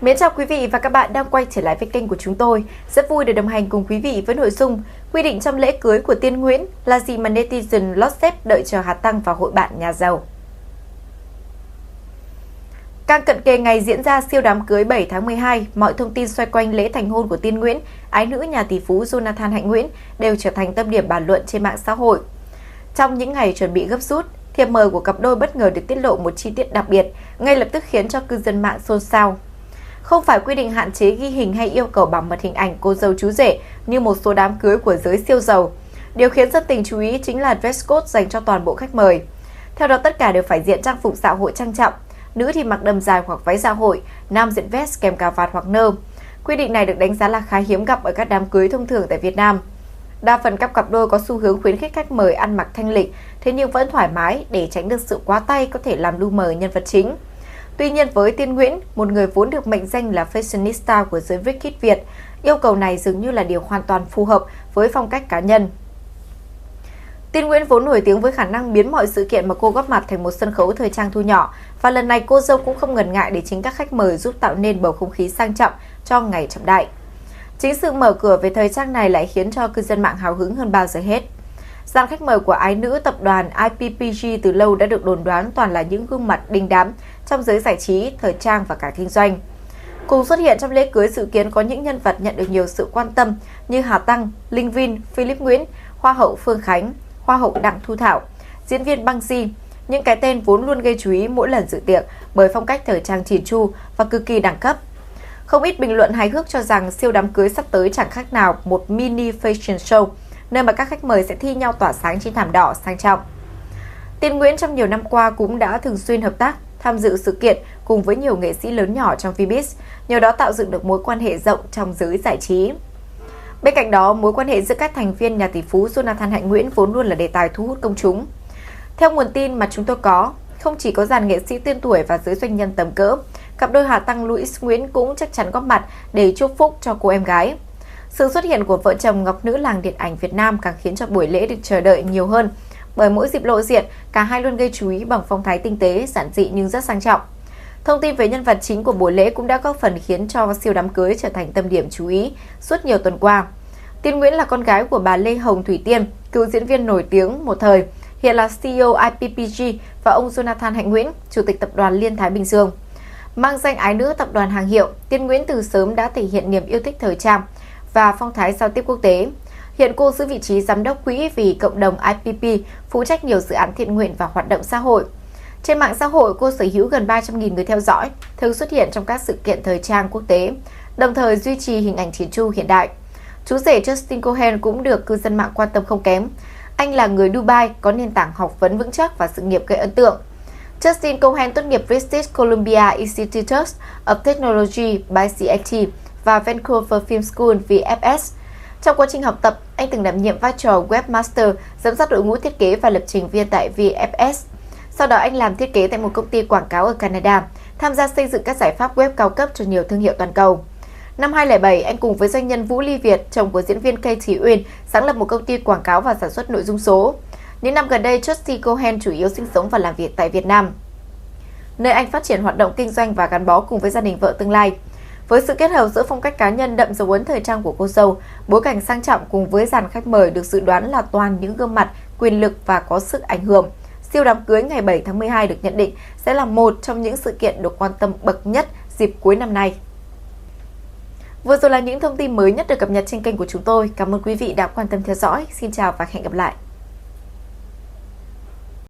Mến chào quý vị và các bạn đang quay trở lại với kênh của chúng tôi. Rất vui được đồng hành cùng quý vị với nội dung quy định trong lễ cưới của Tiên Nguyễn là gì mà netizen lót xếp đợi chờ Hà Tăng vào hội bạn nhà giàu. Càng cận kề ngày diễn ra siêu đám cưới 7 tháng 12, mọi thông tin xoay quanh lễ thành hôn của Tiên Nguyễn, ái nữ nhà tỷ phú Jonathan Hạnh Nguyễn đều trở thành tâm điểm bàn luận trên mạng xã hội. Trong những ngày chuẩn bị gấp rút, thiệp mời của cặp đôi bất ngờ được tiết lộ một chi tiết đặc biệt, ngay lập tức khiến cho cư dân mạng xôn xao. Không phải quy định hạn chế ghi hình hay yêu cầu bảo mật hình ảnh cô dâu chú rể như một số đám cưới của giới siêu giàu. Điều khiến dân tình chú ý chính là dress code dành cho toàn bộ khách mời. Theo đó, tất cả đều phải diện trang phục dạ hội trang trọng. Nữ thì mặc đầm dài hoặc váy dạ hội, nam diện vest kèm cà vạt hoặc nơ. Quy định này được đánh giá là khá hiếm gặp ở các đám cưới thông thường tại Việt Nam. Đa phần các cặp đôi có xu hướng khuyến khích khách mời ăn mặc thanh lịch, thế nhưng vẫn thoải mái để tránh được sự quá tay có thể làm lu mờ nhân vật chính. Tuy nhiên với Tiên Nguyễn, một người vốn được mệnh danh là fashionista của giới Wicked Việt, yêu cầu này dường như là điều hoàn toàn phù hợp với phong cách cá nhân. Tiên Nguyễn vốn nổi tiếng với khả năng biến mọi sự kiện mà cô góp mặt thành một sân khấu thời trang thu nhỏ, và lần này cô dâu cũng không ngần ngại để chính các khách mời giúp tạo nên bầu không khí sang trọng cho ngày trọng đại. Chính sự mở cửa về thời trang này lại khiến cho cư dân mạng hào hứng hơn bao giờ hết. Dàn khách mời của ái nữ tập đoàn IPPG từ lâu đã được đồn đoán toàn là những gương mặt đình đám trong giới giải trí, thời trang và cả kinh doanh. Cùng xuất hiện trong lễ cưới dự kiến có những nhân vật nhận được nhiều sự quan tâm như Hà Tăng, Linh Vin, Philip Nguyễn, Hoa hậu Phương Khánh, Hoa hậu Đặng Thu Thảo, diễn viên Băng Di. Những cái tên vốn luôn gây chú ý mỗi lần dự tiệc bởi phong cách thời trang chỉn chu và cực kỳ đẳng cấp. Không ít bình luận hài hước cho rằng siêu đám cưới sắp tới chẳng khác nào một mini fashion show, nơi mà các khách mời sẽ thi nhau tỏa sáng trên thảm đỏ sang trọng. Tiên Nguyễn trong nhiều năm qua cũng đã thường xuyên hợp tác, tham dự sự kiện cùng với nhiều nghệ sĩ lớn nhỏ trong Vbiz, nhờ đó tạo dựng được mối quan hệ rộng trong giới giải trí. Bên cạnh đó, mối quan hệ giữa các thành viên nhà tỷ phú Jonathan Hạnh Nguyễn vốn luôn là đề tài thu hút công chúng. Theo nguồn tin mà chúng tôi có, không chỉ có dàn nghệ sĩ tên tuổi và giới doanh nhân tầm cỡ, cặp đôi Hà Tăng Louis Nguyễn cũng chắc chắn góp mặt để chúc phúc cho cô em gái. Sự xuất hiện của vợ chồng ngọc nữ làng điện ảnh Việt Nam càng khiến cho buổi lễ được chờ đợi nhiều hơn, bởi mỗi dịp lộ diện, cả hai luôn gây chú ý bằng phong thái tinh tế, giản dị nhưng rất sang trọng. Thông tin về nhân vật chính của buổi lễ cũng đã góp phần khiến cho siêu đám cưới trở thành tâm điểm chú ý suốt nhiều tuần qua. Tiên Nguyễn là con gái của bà Lê Hồng Thủy Tiên, cựu diễn viên nổi tiếng một thời, hiện là CEO IPPG, và ông Jonathan Hạnh Nguyễn, chủ tịch tập đoàn Liên Thái Bình Dương. Mang danh ái nữ tập đoàn hàng hiệu, Tiên Nguyễn từ sớm đã thể hiện niềm yêu thích thời trang và phong thái giao tiếp quốc tế. Hiện cô giữ vị trí giám đốc quỹ vì cộng đồng IPP, phụ trách nhiều dự án thiện nguyện và hoạt động xã hội. Trên mạng xã hội, cô sở hữu gần 300.000 người theo dõi, thường xuất hiện trong các sự kiện thời trang quốc tế, đồng thời duy trì hình ảnh chỉn chu hiện đại. Chú rể Justin Cohen cũng được cư dân mạng quan tâm không kém. Anh là người Dubai, có nền tảng học vấn vững chắc và sự nghiệp gây ấn tượng. Justin Cohen tốt nghiệp British Columbia Institute of Technology (BCIT) và Vancouver Film School (VFS). Trong quá trình học tập, anh từng đảm nhiệm vai trò webmaster, dẫn dắt đội ngũ thiết kế và lập trình viên tại VFS. Sau đó anh làm thiết kế tại một công ty quảng cáo ở Canada, tham gia xây dựng các giải pháp web cao cấp cho nhiều thương hiệu toàn cầu. Năm 2007, anh cùng với doanh nhân Vũ Ly Việt, chồng của diễn viên Katie Uyên, sáng lập một công ty quảng cáo và sản xuất nội dung số. Những năm gần đây, Justin Cohen chủ yếu sinh sống và làm việc tại Việt Nam, nơi anh phát triển hoạt động kinh doanh và gắn bó cùng với gia đình vợ tương lai. Với sự kết hợp giữa phong cách cá nhân đậm dấu ấn thời trang của cô dâu, bối cảnh sang trọng cùng với dàn khách mời được dự đoán là toàn những gương mặt quyền lực và có sức ảnh hưởng, siêu đám cưới ngày 7 tháng 12 được nhận định sẽ là một trong những sự kiện được quan tâm bậc nhất dịp cuối năm nay. Vừa rồi là những thông tin mới nhất được cập nhật trên kênh của chúng tôi. Cảm ơn quý vị đã quan tâm theo dõi. Xin chào và hẹn gặp lại.